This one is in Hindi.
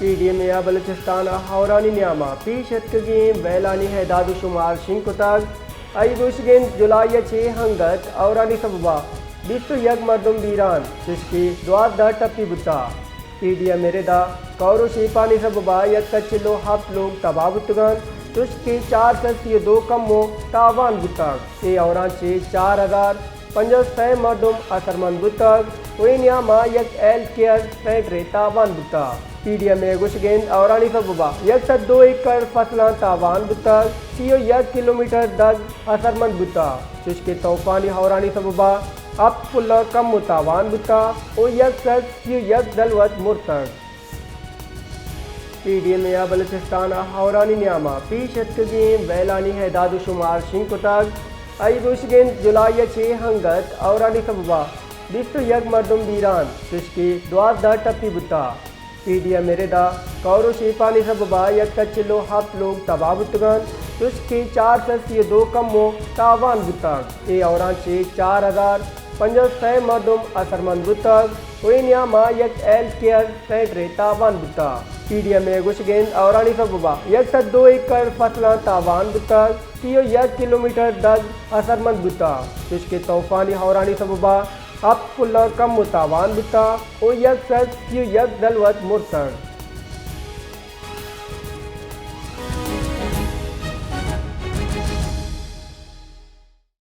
पीडीएम या बलूचिस्तान हौरानी न्यामा पीशत गेम वैलानी हैदाद शुमार शिंकुताग आई गुशगेन जुलाई छे हंगत औरानी सबबा बिस्तु यक मर्दुम बीरान जिसकी द्वार द टप्पी बुता पीडीएम मेरेदा कौरो शीपानी सबबा यक कच्चिलो हफ्त लोग तबाबुतगान तुष्की 402 कमो तावान बुताग ए औरान चे 4050 मर्दुम असरमंद बुताग न्यामा यक एल केयर सेंट्रे तावान बुता पीडीएम में गुशगेंद औरानी सबबा यक 2 एकड़ फसला तावान बुता सीओ 1 किलोमीटर दग असरमंद बुता जिसके तूफानी हौरानी सबबा अब पुल्ला कम मुतावान बुता और यक सीओ यक दलवत मुर्तग पीडीएम या बलूचिस्तान हौरानी न्यामा पीशत गेम वैलानी हैदाद शुमार शिंकुताग आई गुशगेंद जुलाई छे हंगत औरानी सबबा बिस्तु यक मर्दुम बीरान जिसकी द्वार द टप्पी बुता पीडीएम मेरेदा कौरो शीपानी सबबा यक कच्चिलो हफ्त लोग तबाबुतगान तुष्की 402 कमो तावान बुताग ए औरान चे 4050 मर्दुम असरमंद बुताग न्यामा यक एल केयर सेंट्रे तावान बुता पीडीएम में गुशगेंद औरानी सबबा यक 2 एकड़ फसला तावान बुताग सीओ 1 किलोमीटर दग असरमंद बुता जिसके तूफानी हौरानी सबबा अब पुल्ला कम मुतावान बुता और यक सीओ यक दलवत मुर्तग